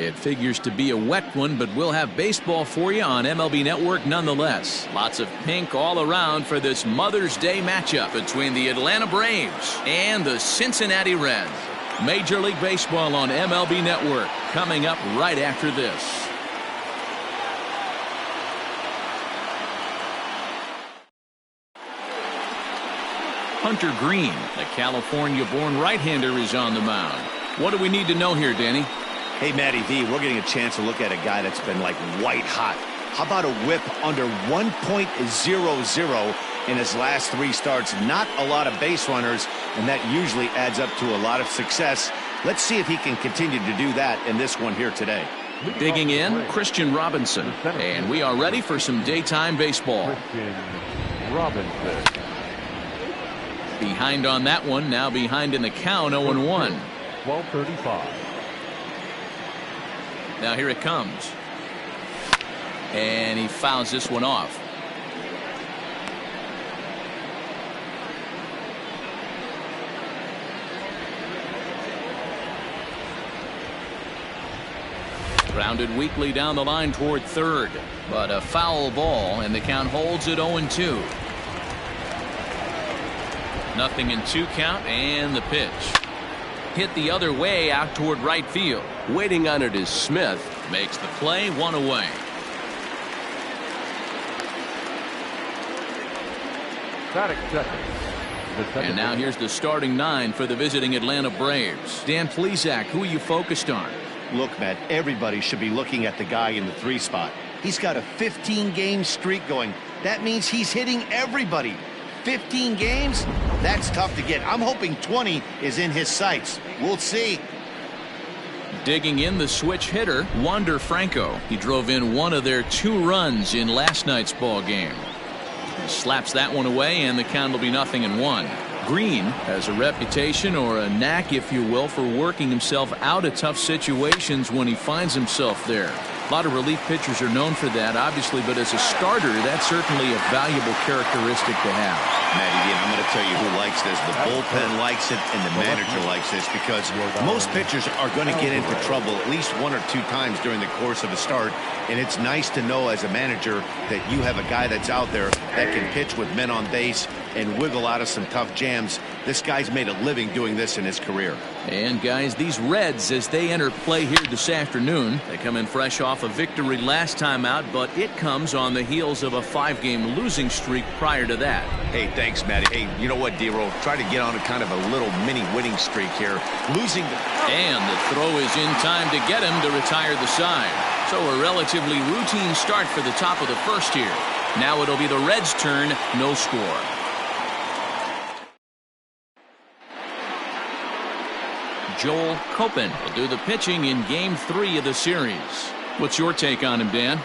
It figures to be a wet one, but we'll have baseball for you on MLB Network nonetheless. Lots of pink all around for this Mother's Day matchup between the Atlanta Braves and the Cincinnati Reds. Major League Baseball on MLB Network coming up right after this. Hunter Greene, the California-born right-hander, is on the mound. What do we need to know here, Danny? Hey, Matty V, we're getting a chance to look at a guy that's been like white hot. How about a whip under 1.00 in his last 3 starts? Not a lot of base runners, and that usually adds up to a lot of success. Let's see if he can continue to do that in this one here today. Digging in, Christian Robinson. And we are ready for some daytime baseball. Christian Robinson. Behind on that one, now behind in the count, 0-1. 12:35. Now here it comes. And he fouls this one off. Grounded weakly down the line toward third. But a foul ball, and the count holds at 0-2. Nothing in 2 count, and the pitch. Hit the other way out toward right field. Waiting on it is Smith. Makes the play, 1 away. Batting second. And now here's the starting 9 for the visiting Atlanta Braves. Dan Plesac, who are you focused on? Look, Matt, everybody should be looking at the guy in the 3 spot. He's got a 15-game streak going. That means he's hitting everybody. 15 games? That's tough to get. I'm hoping 20 is in his sights. We'll see. Digging in, the switch hitter, Wander Franco. He drove in one of their 2 runs in last night's ball game. He slaps that one away, and the count will be 0-1. Greene has a reputation, or a knack if you will, for working himself out of tough situations when he finds himself there. A lot of relief pitchers are known for that, obviously, but as a starter, that's certainly a valuable characteristic to have. Matty, I'm going to tell you who likes this. The bullpen likes it, and the manager likes this, because most pitchers are going to get into trouble at least 1 or 2 times during the course of a start, and it's nice to know as a manager that you have a guy that's out there that can pitch with men on base and wiggle out of some tough jams. This guy's made a living doing this in his career. And guys, these Reds, as they enter play here this afternoon, they come in fresh off a victory last time out, but it comes on the heels of a 5-game losing streak prior to that. Hey, thanks, Matty. Hey, you know what, D-Roll? Try to get on a kind of a little mini winning streak here. Losing. And the throw is in time to get him to retire the side. So a relatively routine start for the top of the first here. Now it'll be the Reds' turn, no score. Joel Copen will do the pitching in Game 3 of the series. What's your take on him, Dan?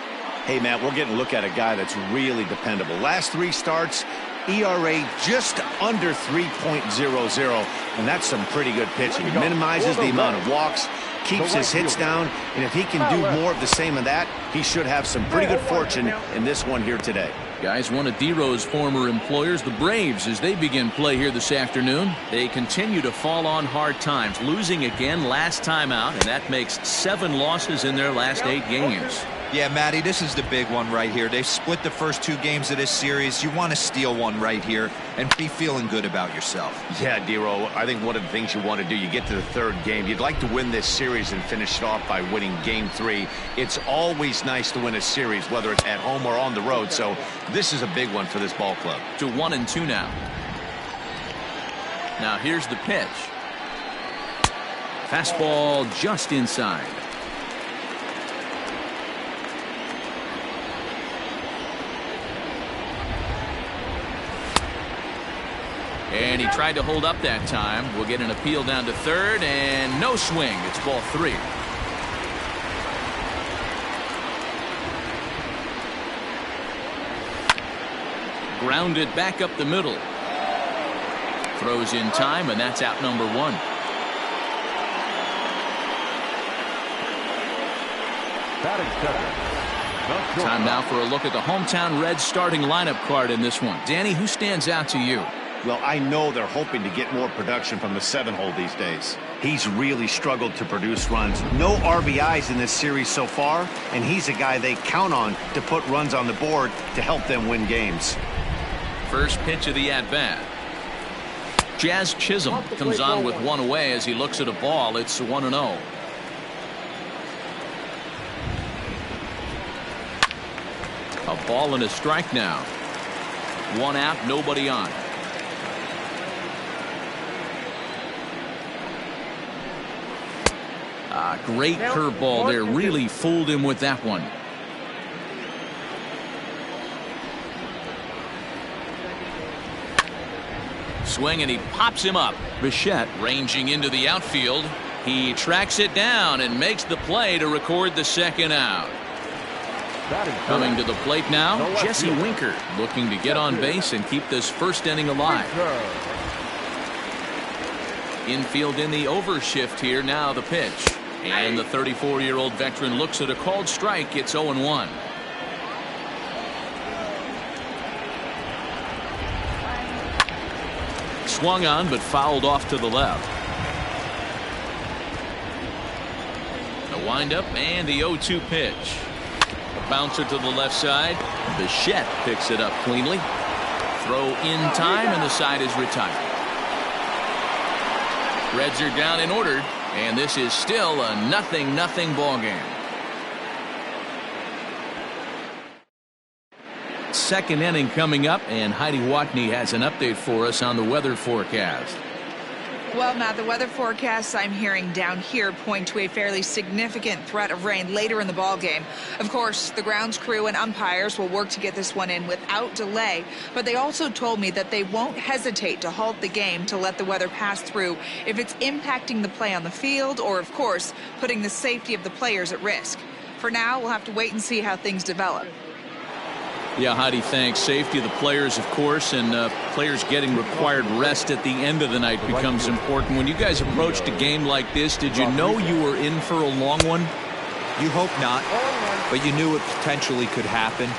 Hey, Matt, we're getting a look at a guy that's really dependable. Last 3 starts, ERA just under 3.00, and that's some pretty good pitching. Minimizes the amount of walks, keeps his hits down, and if he can do more of the same of that, he should have some pretty good fortune in this one here today. Guys, one of D-Row's former employers, the Braves, as they begin play here this afternoon, they continue to fall on hard times, losing again last time out, and that makes 7 losses in their last 8 games. Yeah, Matty, this is the big one right here. They've split the first 2 games of this series. You want to steal one right here and be feeling good about yourself. Yeah, D-Row, I think one of the things you want to do, you get to the 3rd game, you'd like to win this series and finish it off by winning Game 3. It's always nice to win a series, whether it's at home or on the road, so this is a big one for this ball club. To 1-2 now. Now here's the pitch. Fastball just inside. And he tried to hold up that time. We'll get an appeal down to 3rd, and no swing. It's ball 3. Grounded back up the middle. Throws in time, and that's out number 1. Batting second. Time now for a look at the hometown Reds starting lineup card in this one. Danny, who stands out to you? Well, I know they're hoping to get more production from the 7-hole these days. He's really struggled to produce runs. No RBIs in this series so far, and he's a guy they count on to put runs on the board to help them win games. First pitch of the at-bat. Jazz Chisholm comes on with one away as he looks at a ball. It's 1-0. A ball and a strike now. One out, nobody on. Great curveball there. Really fooled him with that one. Swing and he pops him up. Bichette ranging into the outfield. He tracks it down and makes the play to record the second out. Coming to the plate now, Jesse Winker looking to get on base and keep this first inning alive. Infield in the overshift here. Now the pitch. And the 34-year-old veteran looks at a called strike. It's 0-1. Swung on but fouled off to the left. The windup and the 0-2 pitch. A bouncer to the left side. Bichette picks it up cleanly. Throw in time and the side is retired. Reds are down and ordered, and this is still a 0-0 ball game. Second inning coming up, and Heidi Watney has an update for us on the weather forecast. Well, Matt, the weather forecasts I'm hearing down here point to a fairly significant threat of rain later in the ball game. Of course, the grounds crew and umpires will work to get this one in without delay, but they also told me that they won't hesitate to halt the game to let the weather pass through if it's impacting the play on the field or, of course, putting the safety of the players at risk. For now, we'll have to wait and see how things develop. Yeah, Heidi, thanks. Safety of the players, of course, and players getting required rest at the end of the night becomes important. When you guys approached a game like this, did you know you were in for a long one? You hope not, but you knew it potentially could happen.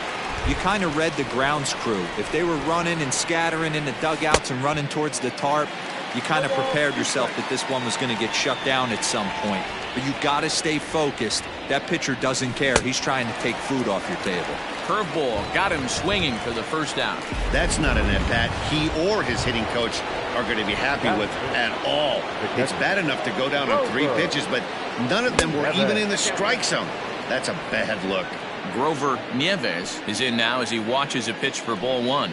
You kind of read the grounds crew. If they were running and scattering in the dugouts and running towards the tarp, you kind of prepared yourself that this one was going to get shut down at some point. But you got to stay focused. That pitcher doesn't care. He's trying to take food off your table. Curveball got him swinging for the first out. That's not an at-bat he or his hitting coach are going to be happy with at all. It's bad enough to go down on 3 pitches, but none of them were even in the strike zone. That's a bad look. Grover Nieves is in now as he watches a pitch for ball 1.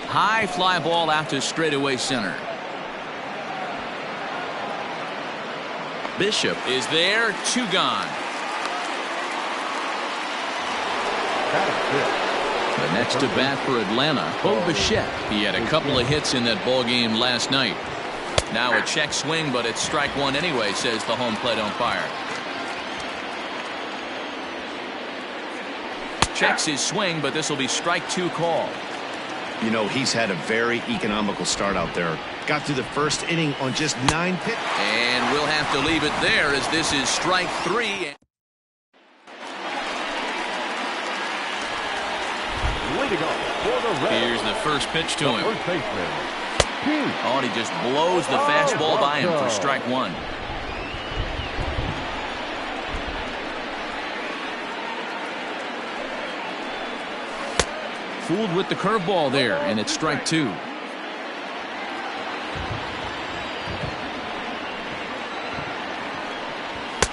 High fly ball out to straightaway center. Bishop is there, 2 gone. The next to bat for Atlanta, Bichette. He had a couple of hits in that ball game last night. Now a check swing, but it's strike 1 anyway, says the home plate umpire. Checks his swing, but this will be strike 2 call. You know, he's had a very economical start out there. Got through the first inning on just 9 pitches. And we'll have to leave it there as this is strike 3. Here's the first pitch to him. Oh, and he just blows the fastball by him for strike 1. Fooled with the curveball there, and it's strike 2.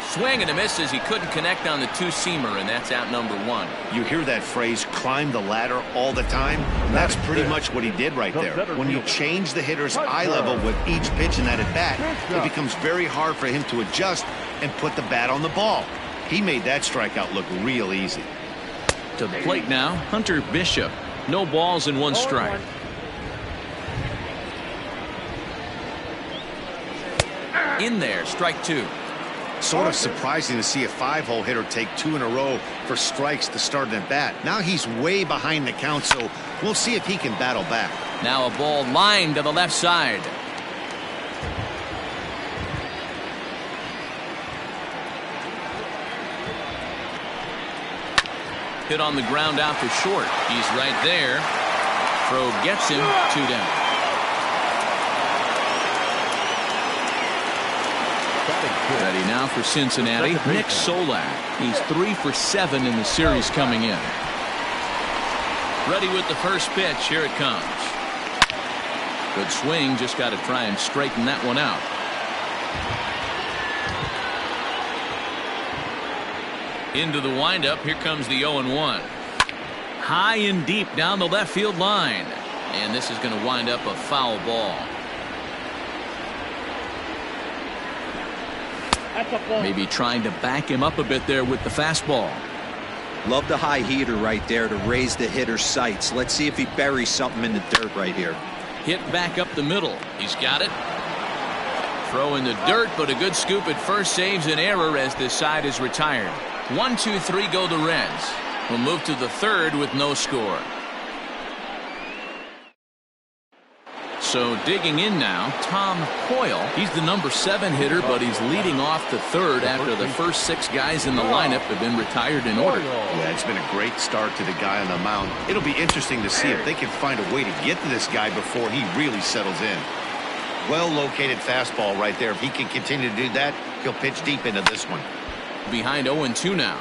Swing and a miss as he couldn't connect on the 2-seamer, and that's out number 1. You hear that phrase, climb the ladder, all the time? That's pretty much what he did right there. When you change the hitter's eye level with each pitch in that at-bat, it becomes very hard for him to adjust and put the bat on the ball. He made that strikeout look real easy. To the plate now, Hunter Bishop. No balls and 1 strike. In there, strike 2. Sort of surprising to see a 5-hole hitter take 2 in a row for strikes to start an at-bat. Now he's way behind the count, so we'll see if he can battle back. Now a ball lined to the left side. Hit on the ground out to short. He's right there. Throw gets him, 2 down. Ready now for Cincinnati, Nick Solak. He's 3 for 7 in the series coming in. Ready with the first pitch. Here it comes. Good swing. Just got to try and straighten that one out. Into the windup. Here comes the 0-1. High and deep down the left field line. And this is going to wind up a foul ball. Maybe trying to back him up a bit there with the fastball. Love the high heater right there to raise the hitter's sights. Let's see if he buries something in the dirt right here. Hit back up the middle. He's got it. Throw in the dirt, but a good scoop at first saves an error as this side is retired. 1, 2, 3 go the Reds. We'll move to the third with no score. So digging in now, Tom Coyle. He's the number 7 hitter, but he's leading off the third after the first 6 guys in the lineup have been retired in order. Yeah, it's been a great start to the guy on the mound. It'll be interesting to see if they can find a way to get to this guy before he really settles in. Well-located fastball right there. If he can continue to do that, he'll pitch deep into this one. Behind 0-2 now.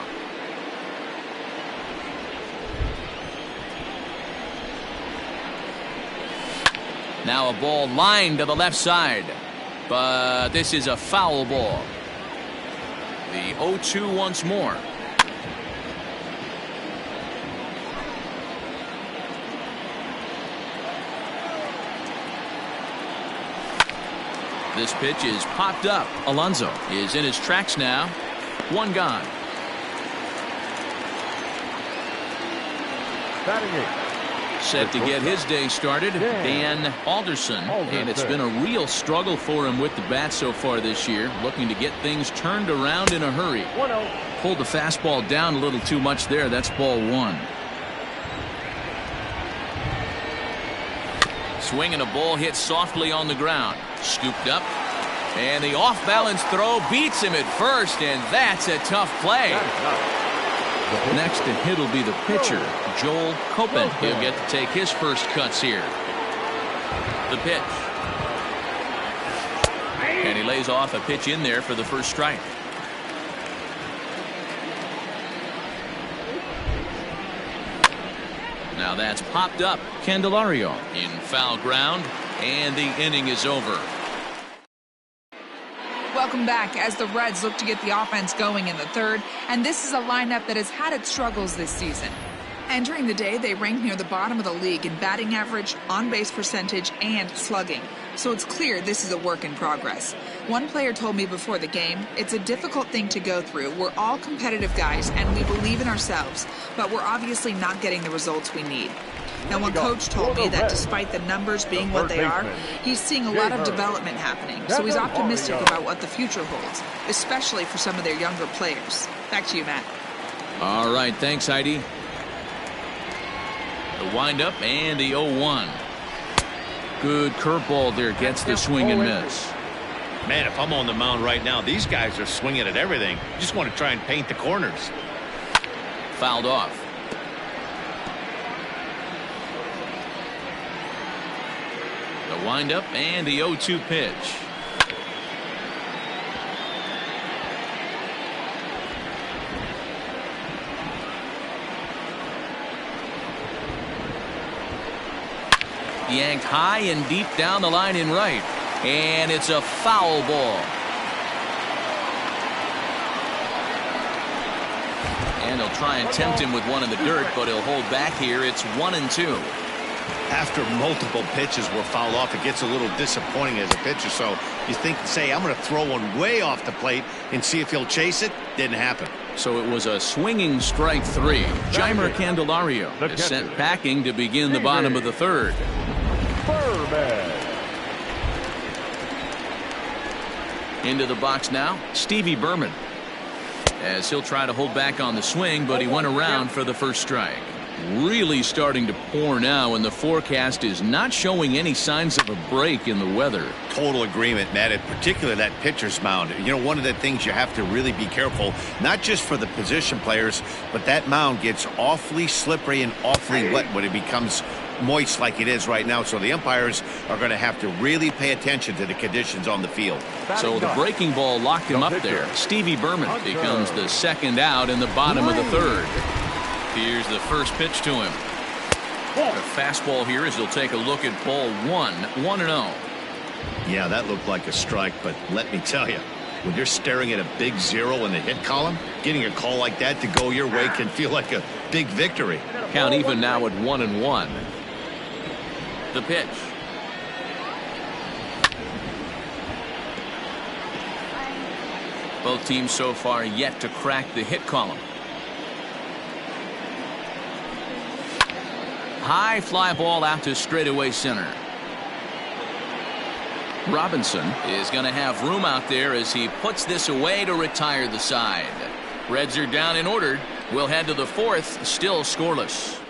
Now a ball lined to the left side, but this is a foul ball. The 0-2 once more. This pitch is popped up. Alonso is in his tracks now. 1 gone. Batting 8. Set to get his day started, Dan Alderson, and it's been a real struggle for him with the bat so far this year, looking to get things turned around in a hurry. Pulled the fastball down a little too much there. That's ball 1. Swing and a ball hit softly on the ground. Scooped up, and the off-balance throw beats him at first, and that's a tough play. Next to hit will be the pitcher, Joel Copen. He'll get to take his first cuts here. The pitch. And he lays off a pitch in there for the first strike. Now that's popped up. Candelario in foul ground, and the inning is over. Welcome back as the Reds look to get the offense going in the third, and this is a lineup that has had its struggles this season. Entering the day, they rank near the bottom of the league in batting average, on-base percentage, and slugging. So it's clear this is a work in progress. One player told me before the game, it's a difficult thing to go through. We're all competitive guys, and we believe in ourselves, but we're obviously not getting the results we need. Now, one coach told me that despite the numbers being what they are, he's seeing a lot of development happening, so he's optimistic about what the future holds, especially for some of their younger players. Back to you, Matt. All right, thanks, Heidi. The windup and the 0-1. Good curveball there, gets the swing and miss. Man, if I'm on the mound right now, these guys are swinging at everything. You just want to try and paint the corners. Fouled off. The windup and the 0-2 pitch. Yanked high and deep down the line in right, and it's a foul ball. And he'll try and tempt him with one in the dirt, but he'll hold back here. It's 1-2. After multiple pitches were fouled off, it gets a little disappointing as a pitcher. So you think, say, I'm going to throw one way off the plate and see if he'll chase it. Didn't happen. So it was a swinging strike 3. Jeimer Candelario is sent packing to begin the bottom of the third. Into the box now, Stevie Berman, as he'll try to hold back on the swing, but he went around for the first strike. Really starting to pour now, and the forecast is not showing any signs of a break in the weather. Total agreement, Matt, in particular that pitcher's mound. You know, one of the things you have to really be careful, not just for the position players, but that mound gets awfully slippery and awfully wet when it becomes moist like it is right now, so the umpires are going to have to really pay attention to the conditions on the field. So the breaking ball locked him up there. Stevie Berman becomes the second out in the bottom of the third. Here's the first pitch to him. A fastball here as he'll take a look at ball 1-0. Yeah, that looked like a strike, but let me tell you, when you're staring at a big 0 in the hit column, getting a call like that to go your way can feel like a big victory. Count even now at 1-1. The pitch. Both teams so far yet to crack the hit column. High fly ball out to straightaway center. Robinson is going to have room out there as he puts this away to retire the side. Reds are down and ordered. We'll head to the fourth, still scoreless.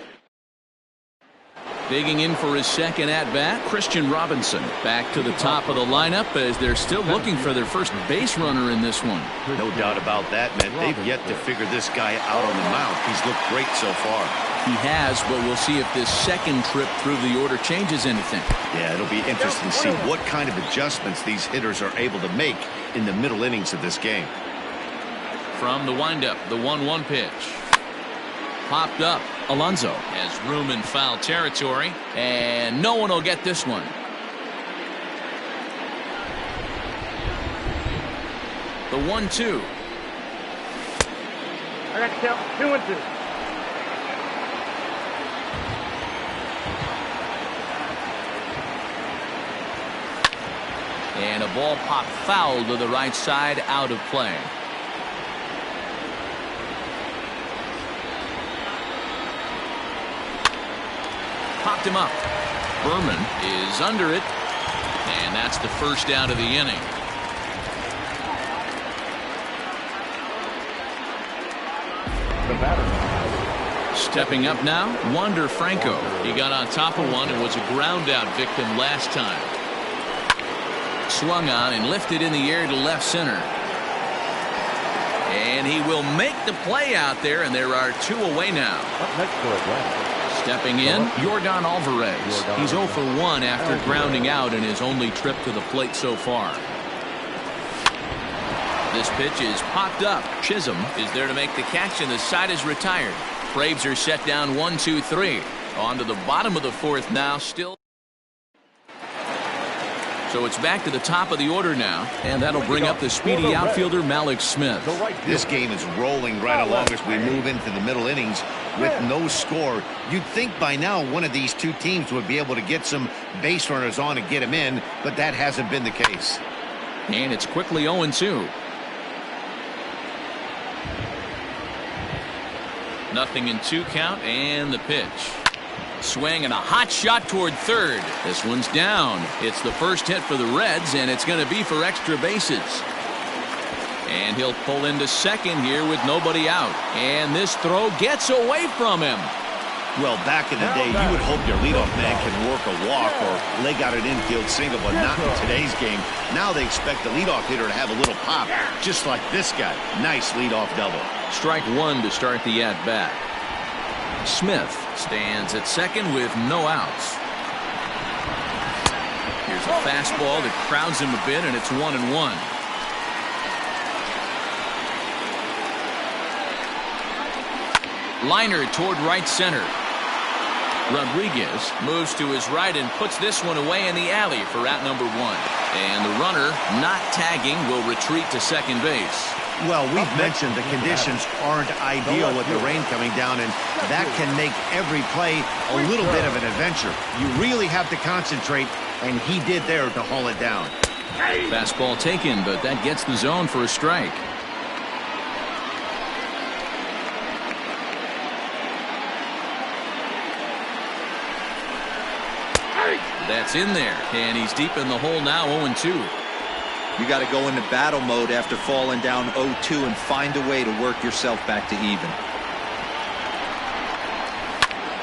Digging in for his second at-bat, Christian Robinson. Back to the top of the lineup as they're still looking for their first base runner in this one. No doubt about that, man. They've yet to figure this guy out on the mound. He's looked great so far. He has, but we'll see if this second trip through the order changes anything. Yeah, it'll be interesting to see what kind of adjustments these hitters are able to make in the middle innings of this game. From the windup, the 1-1 pitch. Popped up. Alonso has room in foul territory, and no one will get this one. The 1-2. I got to count 2-2. And a ball popped foul to the right side, out of play. Popped him up. Berman is under it, and that's the first out of the inning. The batter. Stepping up now, Wander Franco. He got on top of one and was a ground out victim last time. Swung on and lifted in the air to left center. And he will make the play out there, and there are two away now. Up next for Atlanta. Stepping in, Yordan Alvarez. He's 0 for 1 after grounding out in his only trip to the plate so far. This pitch is popped up. Chisholm is there to make the catch, and the side is retired. Braves are set down 1-2-3. On to the bottom of the fourth now, still. So it's back to the top of the order now, and that'll bring up the speedy outfielder Malik Smith. This game is rolling right along as we move into the middle innings with no score. You'd think by now one of these two teams would be able to get some base runners on and get them in, but that hasn't been the case. And it's quickly 0-2. Nothing in 2 count, and the pitch. Swing and a hot shot toward third. This one's down. It's the first hit for the Reds, and it's going to be for extra bases. And he'll pull into second here with nobody out. And this throw gets away from him. Well, back in the day, you would hope your leadoff man can work a walk or leg out an infield single, but not in today's game. Now they expect the leadoff hitter to have a little pop, just like this guy. Nice leadoff double. Strike one to start the at-bat. Smith stands at second with no outs. Here's a fastball that crowds him a bit, and it's 1-1. Liner toward right center. Rodriguez moves to his right and puts this one away in the alley for out number 1. And the runner, not tagging, will retreat to second base. Well, we've mentioned the conditions aren't ideal with the rain coming down, and that can make every play a little bit of an adventure. You really have to concentrate, and he did there to haul it down. Fastball taken, but that gets the zone for a strike. That's in there, and he's deep in the hole now, 0-2. You got to go into battle mode after falling down 0-2 and find a way to work yourself back to even.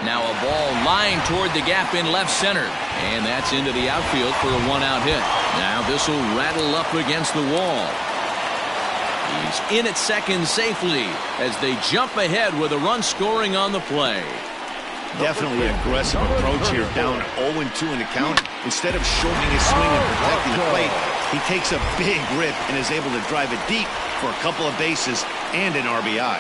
Now a ball lined toward the gap in left center, and that's into the outfield for a 1-out hit. Now this will rattle up against the wall. He's in at second safely as they jump ahead with a run scoring on the play. Definitely an aggressive approach here, down 0-2 in the count. Instead of shortening his swing and protecting the plate, he takes a big rip and is able to drive it deep for a couple of bases and an RBI.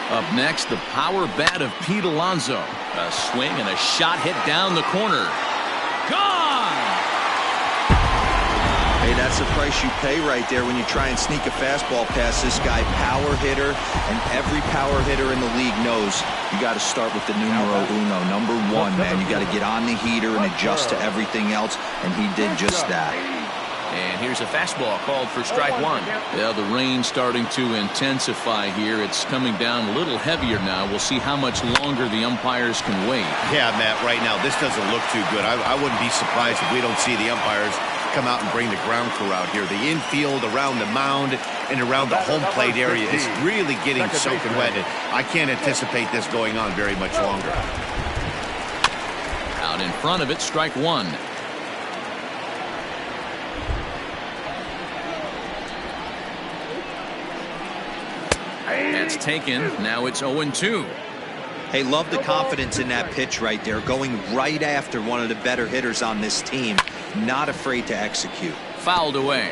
Up next, the power bat of Pete Alonso. A swing and a shot hit down the corner. Gone! Hey, that's the price you pay right there when you try and sneak a fastball past this guy. Power hitter, and every power hitter in the league knows you got to start with the numero uno, number one, man. You got to get on the heater and adjust to everything else, and he did just that. And here's a fastball called for strike one. Yeah, the rain starting to intensify here. It's coming down a little heavier now. We'll see how much longer the umpires can wait. Yeah, Matt, right now this doesn't look too good. I wouldn't be surprised if we don't see the umpires come out and bring the ground crew out here. The infield around the mound and around the home plate area is really getting soaking wet. And I can't anticipate this going on very much longer. Out in front of it, strike one. That's taken. Now it's 0-2. Hey, love the confidence in that pitch right there. Going right after one of the better hitters on this team. Not afraid to execute. Fouled away.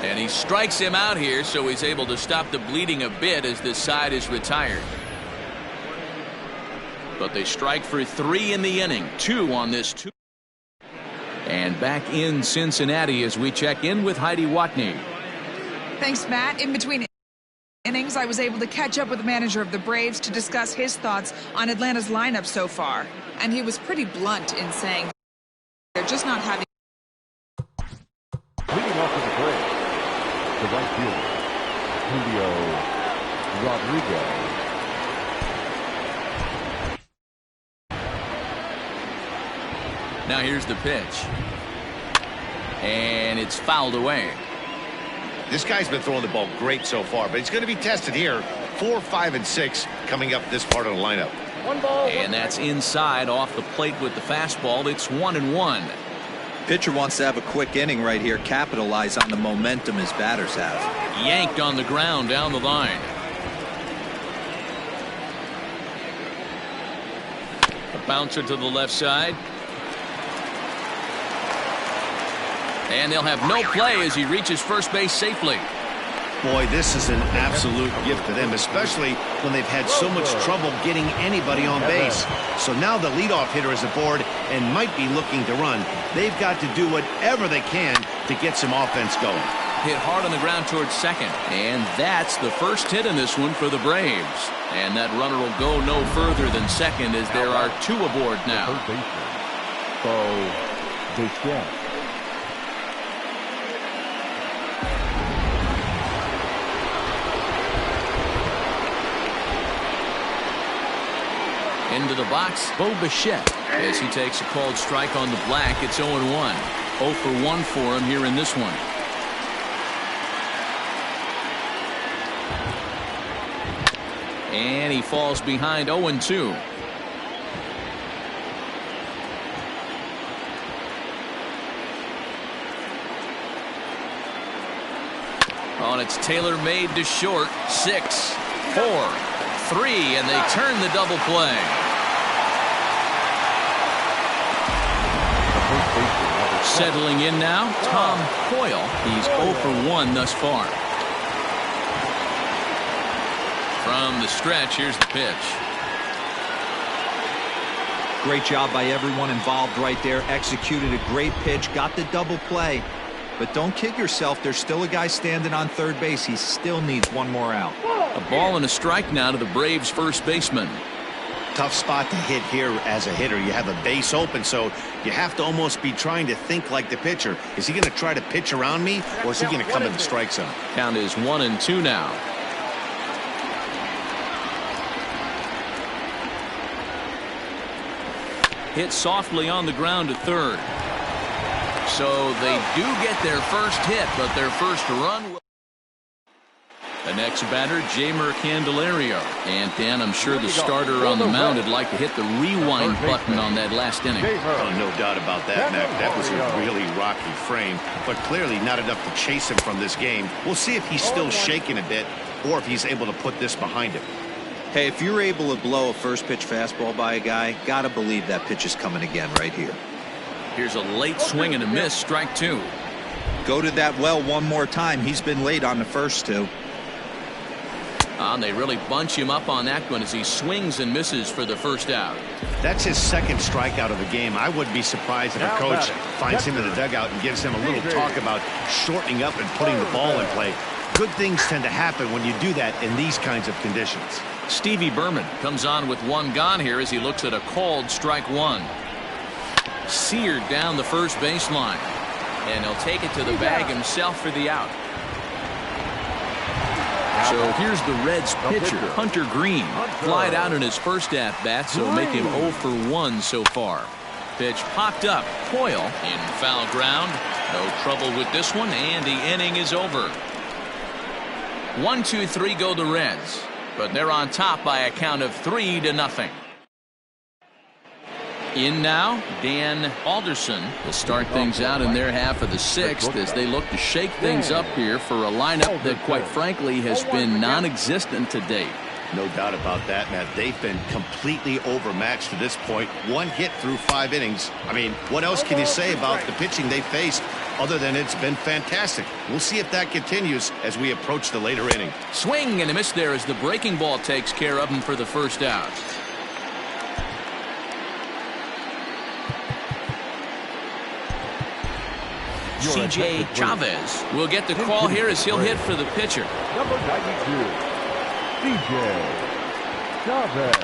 And he strikes him out here, so he's able to stop the bleeding a bit as this side is retired. But they strike for 3 in the inning. 2 on this 2. And back in Cincinnati as we check in with Heidi Watney. Thanks, Matt. In between innings, I was able to catch up with the manager of the Braves to discuss his thoughts on Atlanta's lineup so far. And he was pretty blunt in saying they're just not having. Leading off to the Braves, the right fielder, Julio Rodriguez. Now here's the pitch. And it's fouled away. This guy's been throwing the ball great so far, but he's going to be tested here. 4, 5, and 6 coming up this part of the lineup. And that's inside off the plate with the fastball. It's 1-1. Pitcher wants to have a quick inning right here. Capitalize on the momentum his batters have. Yanked on the ground down the line. A bouncer to the left side. And they'll have no play as he reaches first base safely. Boy, this is an absolute gift to them, especially when they've had so much trouble getting anybody on base. So now the leadoff hitter is aboard and might be looking to run. They've got to do whatever they can to get some offense going. Hit hard on the ground towards second. And that's the first hit in this one for the Braves. And that runner will go no further than second as there are 2 aboard now. So, Bichette. Into the box, Bichette, as he takes a called strike on the black. It's 0-1. 0 for 1 for him here in this one. And he falls behind 0-2. Oh, and it's tailor-made to short. 6, 4, 3, and they turn the double play. Settling in now, Tom Coyle. He's 0 for 1 thus far. From the stretch, here's the pitch. Great job by everyone involved right there. Executed a great pitch, got the double play. But don't kid yourself, there's still a guy standing on third base. He still needs one more out. A ball and a strike now to the Braves first baseman. Tough spot to hit here as a hitter. You have a base open, so you have to almost be trying to think like the pitcher. Is he going to try to pitch around me, or is he going to come in the strike zone? Count is 1-2 now. Hit softly on the ground to third. So they do get their first hit, but their first run. The next batter, Jamer Candelario. And Dan, I'm sure the starter on the mound would like to hit the rewind button on that last inning. Oh, no doubt about that, Mac. That was a really rocky frame, but clearly not enough to chase him from this game. We'll see if he's still shaking a bit or if he's able to put this behind him. Hey, if you're able to blow a first pitch fastball by a guy, gotta believe that pitch is coming again right here. Here's a late swing and a miss, strike two. Go to that well one more time. He's been late on the first two. And they really bunch him up on that one as he swings and misses for the first out. That's his second strikeout of the game. I wouldn't be surprised if a coach finds him in the dugout and gives him a little talk about shortening up and putting the ball in play. Good things tend to happen when you do that in these kinds of conditions. Stevie Berman comes on with one gone here as he looks at a called strike one. Seared down the first baseline. And he'll take it to the bag himself for the out. So here's the Reds pitcher, Hunter Greene. Flied out in his first at-bat, so make him 0 for 1 so far. Pitch popped up. Coyle in foul ground. No trouble with this one, and the inning is over. 1, 2, 3 go the Reds, but they're on top by a count of 3-0. In now, Dan Alderson will start things out in their half of the sixth as they look to shake things up here for a lineup that, quite frankly, has been non-existent to date. No doubt about that, Matt. They've been completely overmatched to this point. One hit through 5 innings. I mean, what else can you say about the pitching they faced other than it's been fantastic? We'll see if that continues as we approach the later inning. Swing and a miss there as the breaking ball takes care of him for the first out. C.J. Chavez will get the call here as he'll hit for the pitcher. Number 92, C.J. Chavez.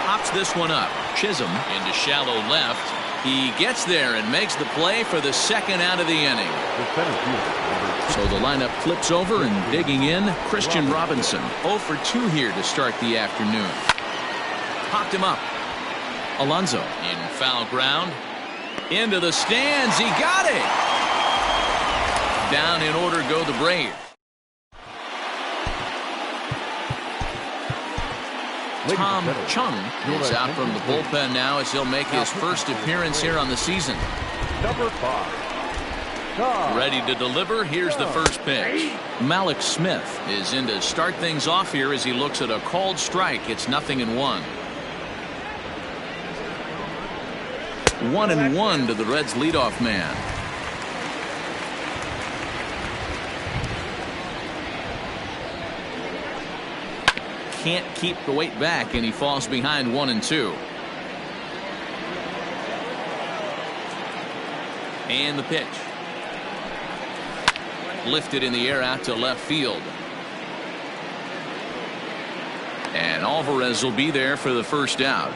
Pops this one up. Chisholm into shallow left. He gets there and makes the play for the second out of the inning. So the lineup flips over and digging in, Christian Robinson. 0 for 2 here to start the afternoon. Popped him up. Alonso in foul ground. Into the stands. He got it. Down in order go the Braves. Tom Chung is out from the bullpen now as he'll make his first appearance here on the season. Number 5. Ready to deliver. Here's the first pitch. Malik Smith is in to start things off here as he looks at a called strike. It's 0-1. 1-1 to the Reds leadoff man. Can't keep the weight back and he falls behind 1-2. And the pitch. Lifted in the air out to left field. And Alvarez will be there for the first out.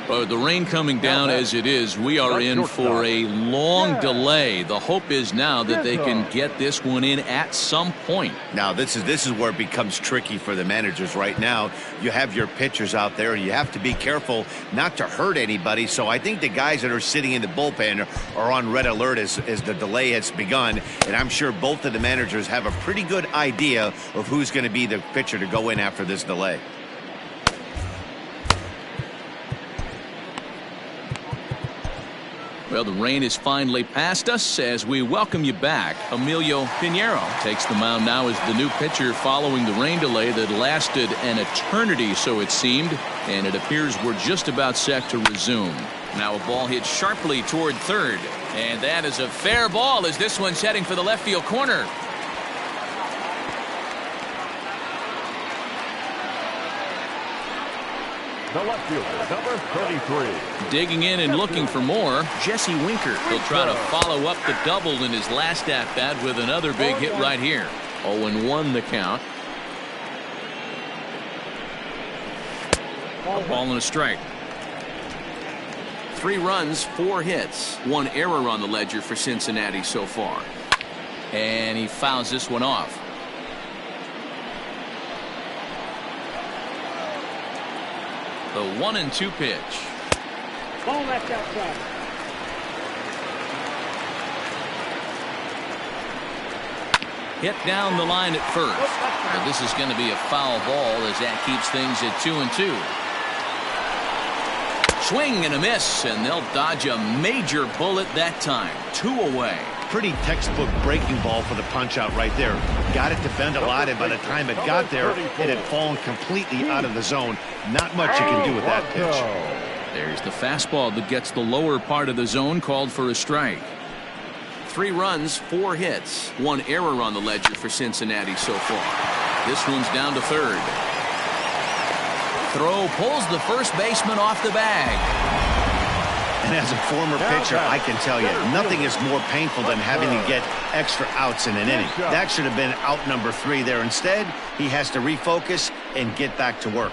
But the rain coming down as it is, we are in for a long delay. The hope is now that they can get this one in at some point. Now this is where it becomes tricky for the managers right now. You have your pitchers out there and you have to be careful not to hurt anybody. So I think the guys that are sitting in the bullpen are on red alert as the delay has begun. And I'm sure both of the managers have a pretty good idea of who's going to be the pitcher to go in after this delay. Well, the rain is finally past us as we welcome you back. Emilio Pinheiro takes the mound now as the new pitcher following the rain delay that lasted an eternity, so it seemed, and it appears we're just about set to resume. Now a ball hit sharply toward third, and that is a fair ball as this one's heading for the left field corner. The left fielder, number 33. Digging in and looking for more, Jesse Winker. He'll try to follow up the double in his last at-bat with another big hit right here. 0-1 the count. A ball and a strike. 3 runs, 4 hits, 1 error on the ledger for Cincinnati so far. And he fouls this one off. The 1-2 pitch. Ball left outside. Hit down the line at first. But this is going to be a foul ball as that keeps things at 2-2. Swing and a miss, and they'll dodge a major bullet that time. 2 away. Pretty textbook breaking ball for the punch out right there. Got it to bend a lot, and by the time it got there, it had fallen completely out of the zone. Not much you can do with that pitch. There's the fastball that gets the lower part of the zone, called for a strike. 3 runs, 4 hits, 1 error on the ledger for Cincinnati so far. This one's down to third. Throw pulls the first baseman off the bag. And as a former pitcher, I can tell you, nothing is more painful than having to get extra outs in an inning. That should have been out number 3 there. Instead, he has to refocus and get back to work.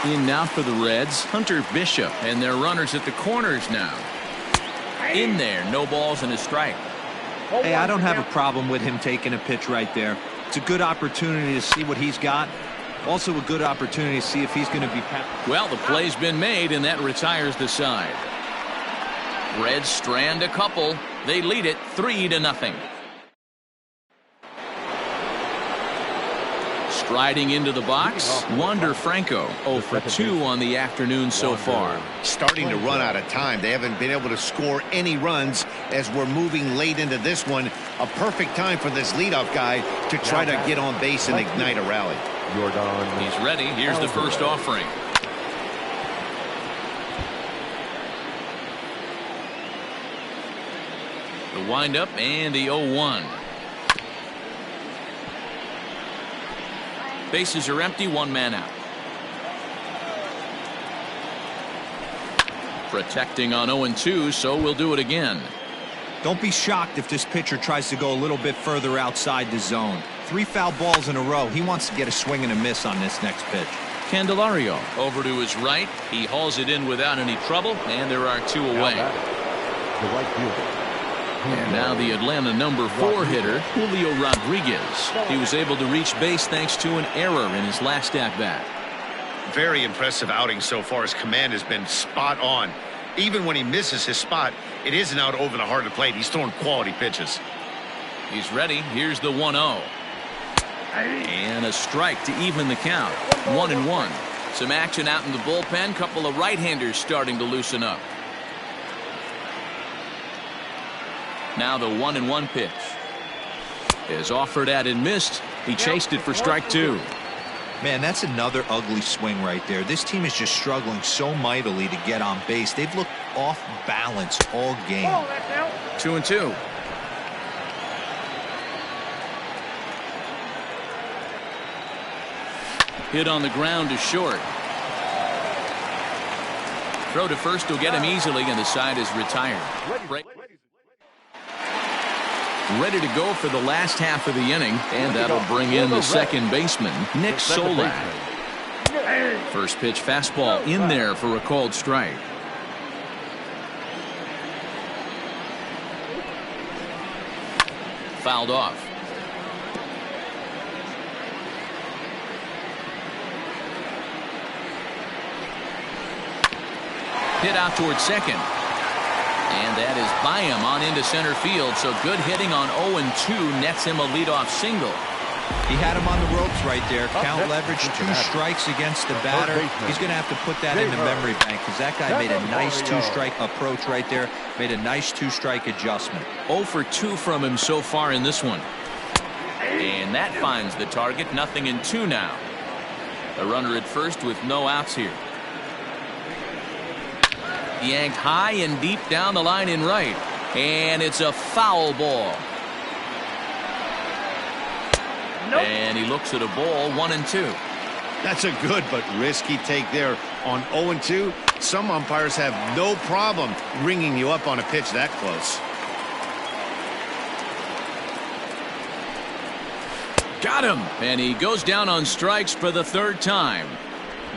In now for the Reds, Hunter Bishop, and their runners at the corners now. In there, no balls and a strike. Hey, I don't have a problem with him taking a pitch right there. It's a good opportunity to see what he's got. Also a good opportunity to see if he's going to be... Well, the play's been made, and that retires the side. Reds strand a couple. They lead it 3-0. Striding into the box, Wander Franco. 0 for 2 on the afternoon so far. Starting to run out of time. They haven't been able to score any runs as we're moving late into this one. A perfect time for this leadoff guy to try to get on base and ignite a rally. He's ready. Here's the first offering. The windup and the 0-1. Bases are empty, 1 man out. Protecting on 0-2, so we'll do it again. Don't be shocked if this pitcher tries to go a little bit further outside the zone. 3 foul balls in a row. He wants to get a swing and a miss on this next pitch. Candelario over to his right. He hauls it in without any trouble, and there are 2 away. The right fielder. And now the Atlanta number 4 hitter, Julio Rodriguez. He was able to reach base thanks to an error in his last at-bat. Very impressive outing so far. His command has been spot on. Even when he misses his spot, it isn't out over the heart of the plate. He's throwing quality pitches. He's ready. Here's the 1-0. And a strike to even the count. 1-1. Some action out in the bullpen. Couple of right-handers starting to loosen up. Now the 1-1 pitch is offered at and missed. He chased it for strike 2. Man, that's another ugly swing right there. This team is just struggling so mightily to get on base. They've looked off balance all game. 2-2. Hit on the ground to short. Throw to first will get him easily, and the side is retired. Ready to go for the last half of the inning, and that'll bring in the second baseman, Nick Solak. First pitch fastball in there for a called strike. Fouled off. Hit out towards second. And that is by him on into center field. So good hitting on 0-2 nets him a leadoff single. He had him on the ropes right there. Count leverage, 2 strikes against the batter. He's going to have to put that in the memory bank because that guy made a nice 2-strike approach right there. Made a nice 2-strike adjustment. 0 for 2 from him so far in this one. And that finds the target. 0-2 now. A runner at first with no outs here. Yanked high and deep down the line in right. And it's a foul ball. Nope. And he looks at a ball. 1-2. That's a good but risky take there on 0-2. Some umpires have no problem ringing you up on a pitch that close. Got him. And he goes down on strikes for the 3rd time.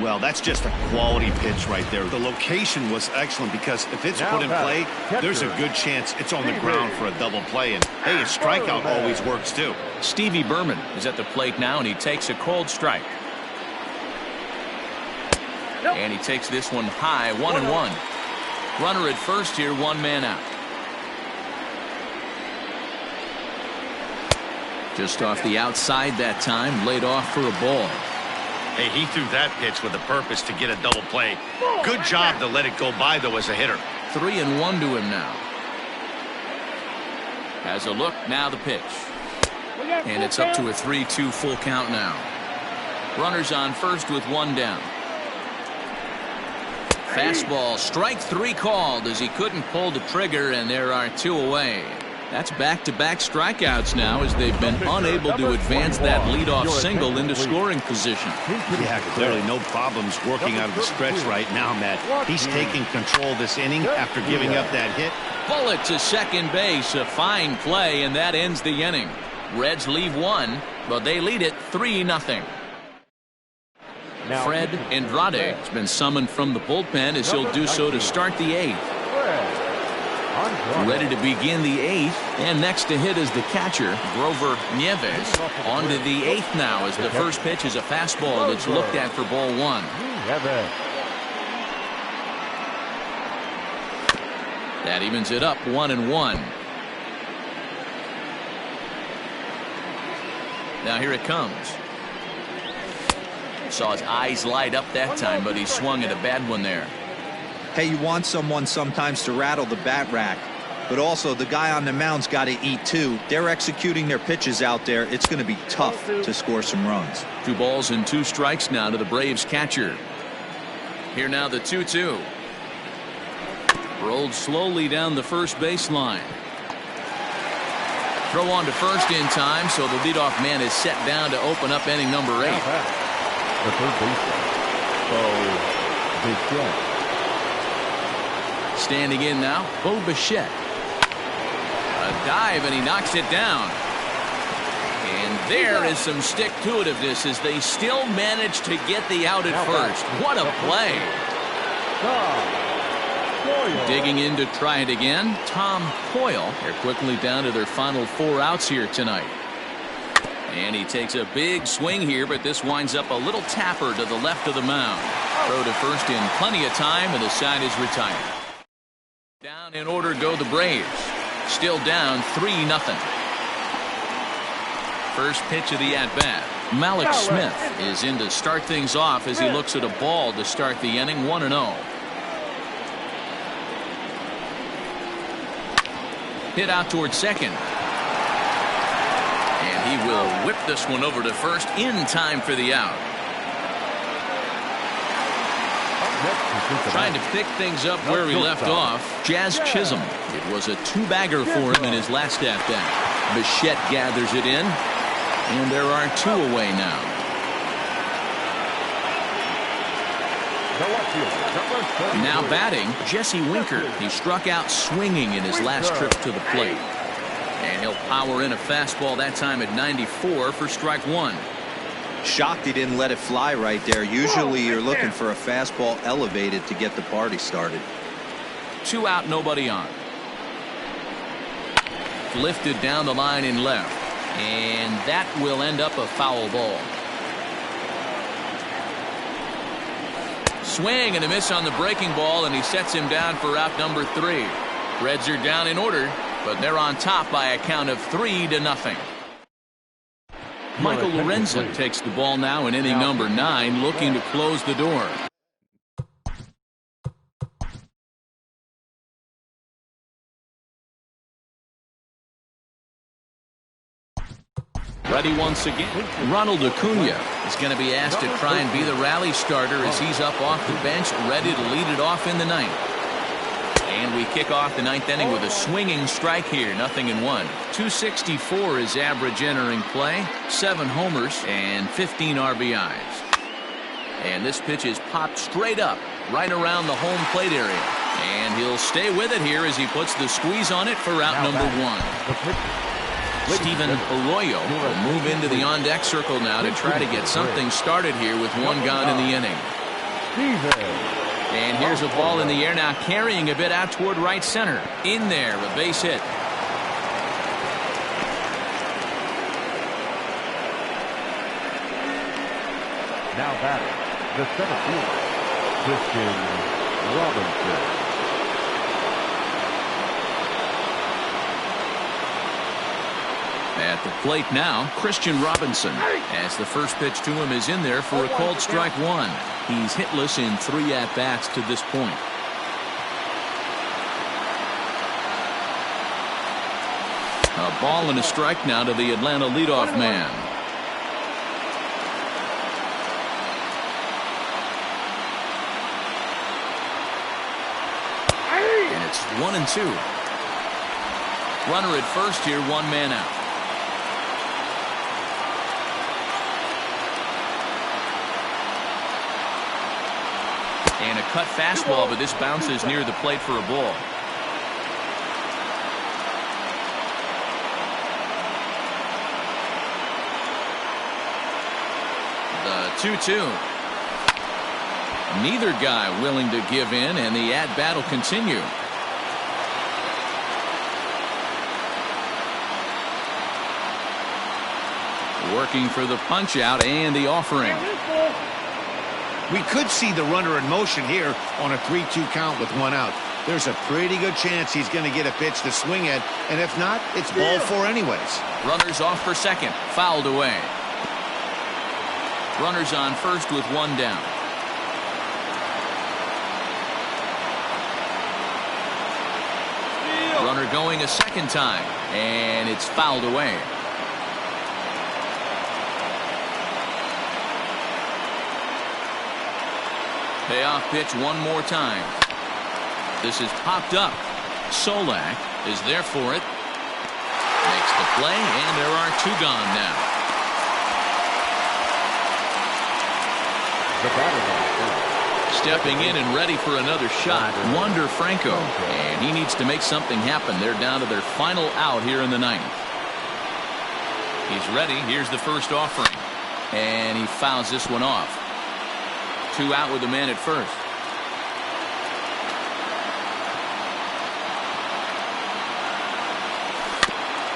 Well, that's just a quality pitch right there. The location was excellent because if it's put in play, there's a good chance it's on the ground for a double play. And, hey, a strikeout always works, too. Stevie Berman is at the plate now, and he takes a called strike. And he takes this one high, 1-1. Runner at first here, 1 man out. Just off the outside that time, laid off for a ball. Hey, he threw that pitch with a purpose to get a double play. Good job to let it go by, though, as a hitter. 3-1 to him now. Has a look, now the pitch. And it's up to a 3-2 full count now. Runners on first with one down. Fastball, strike 3 called as he couldn't pull the trigger, and there are 2 away. That's back-to-back strikeouts now as they've been unable to advance that leadoff single into scoring position. Yeah, clearly no problems working out of the stretch right now, Matt. He's taking control this inning after giving up that hit. Bullet to second base, a fine play, and that ends the inning. Reds leave 1, but they lead it 3-0. Fred Andrade has been summoned from the bullpen as he'll do so to start the 8th. Ready to begin the 8th, and next to hit is the catcher, Grover Nieves. On to the 8th now as the first pitch is a fastball that's looked at for ball 1. That evens it up 1-1. Now here it comes. Saw his eyes light up that time, but he swung at a bad one there. Hey, you want someone sometimes to rattle the bat rack, but also the guy on the mound's got to eat too. They're executing their pitches out there. It's going to be tough to score some runs. 2 balls and 2 strikes now to the Braves catcher. Here now the 2-2. Rolled slowly down the first baseline. Throw on to first in time, so the leadoff man is set down to open up inning number 8. The third baseman, Bichette. Standing in now, Bichette. A dive, and he knocks it down. And there is some stick-to-itiveness as they still manage to get the out at first. What a play. Digging in to try it again, Tom Coyle. They're quickly down to their final 4 outs here tonight. And he takes a big swing here, but this winds up a little tapper to the left of the mound. Throw to first in plenty of time, and the side is retired. Down in order go the Braves. Still down 3-0. First pitch of the at-bat. Malik Smith is in to start things off as he looks at a ball to start the inning. 1-0. Hit out towards second. And he will whip this one over to first in time for the out. Trying to pick things up where he left off, Jazz Chisholm. It was a 2-bagger for him in his last at-bat. Bichette gathers it in, and there are 2 away now. Now batting, Jesse Winker. He struck out swinging in his last trip to the plate. And he'll power in a fastball that time at 94 for strike 1. Shocked he didn't let it fly right there. Usually you're looking for a fastball elevated to get the party started. 2 out, nobody on. Lifted down the line in left. And that will end up a foul ball. Swing and a miss on the breaking ball, and he sets him down for out number 3. Reds are down in order, but they're on top by a count of 3-0. Michael Lorenzen takes the ball now in inning number 9, looking to close the door. Ready once again. Ronald Acuna is going to be asked to try and be the rally starter as he's up off the bench, ready to lead it off in the 9th. And we kick off the 9th inning with a swinging strike here, 0-1. 264 is average entering play, 7 homers and 15 RBIs. And this pitch is popped straight up right around the home plate area. And he'll stay with it here as he puts the squeeze on it for out number 1. Steven Arroyo will move into the on-deck circle now to try to get something started here with 1 gone in the inning. And here's a ball in the air now, carrying a bit out toward right center. In there, a base hit. Now batting, the center fielder, Christian Robinson. At At the plate now, Christian Robinson, as the first pitch to him is in there for a called strike one. He's hitless in 3 at-bats to this point. A ball and a strike now to the Atlanta leadoff man. And it's 1-2. Runner at first here, 1 man out. And a cut fastball, but this bounces near the plate for a ball. The 2-2. Neither guy willing to give in, and the at-bat will continue. Working for the punch-out and the offering. We could see the runner in motion here on a 3-2 count with 1 out. There's a pretty good chance he's going to get a pitch to swing at, and if not, it's ball 4 anyways. Runners off for second, fouled away. Runners on first with 1 down. Runner going a second time, and it's fouled away. Payoff pitch one more time. This is popped up. Solak is there for it. Makes the play, and there are 2 gone now. The batter stepping in and ready for another shot, Wander Franco, and he needs to make something happen. They're down to their final out here in the 9th. He's ready. Here's the first offering, and he fouls this one off. 2 out with the man at first.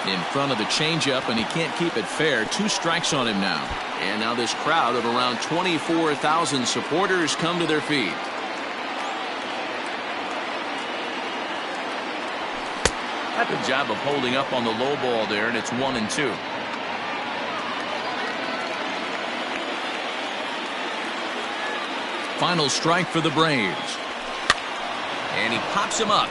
In front of the changeup, and he can't keep it fair. 2 strikes on him now. And now this crowd of around 24,000 supporters come to their feet. Good job of holding up on the low ball there, and it's 1-2. Final strike for the Braves. And he pops him up,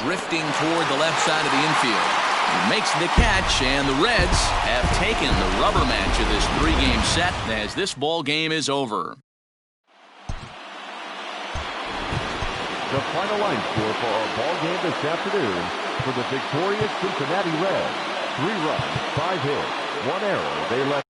drifting toward the left side of the infield. He makes the catch, and the Reds have taken the rubber match of this 3-game set as this ball game is over. The final line score for our ball game this afternoon for the victorious Cincinnati Reds: 3 runs, 5 hits, 1 error. They left